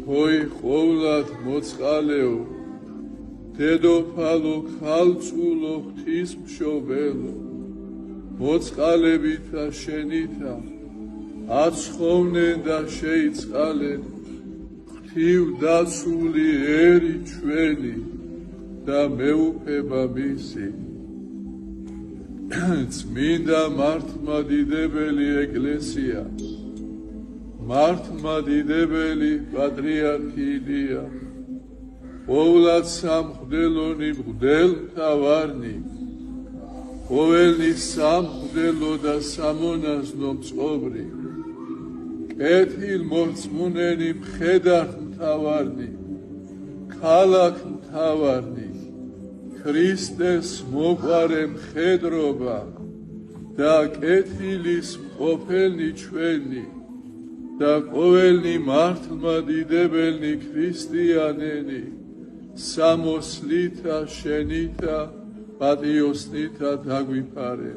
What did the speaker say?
Hoi ხოვლად მოწყალეო, დედოფალო ქალწულო ღვთისმშობელო, მოწყალებითა შენითა აცხოვნენ და შეიწყალენ ღვთივდაცული ერი ჩვენი და მეუფება მისი. წმინდა მართლმადიდებელი ეკლესია, მართლმადიდებელი პატრიარქი ილია, ყოვლად სამღვდელონი მღვდელმთავარნი, ყოველნი სამღვდელო და სამონაზნო მწყობრი, კეთილმორწმუნენი მხედართმთავარნი, ქალაქმთავარნი, ქრისტეს მოყვარე მხედრობა და კეთილის მყოფელნი ჩვენი და ყოველნი მართლმადიდებელნი ქრისტიანენი სამოსლითა შენითა პატიოსნითა დაგვიფარე.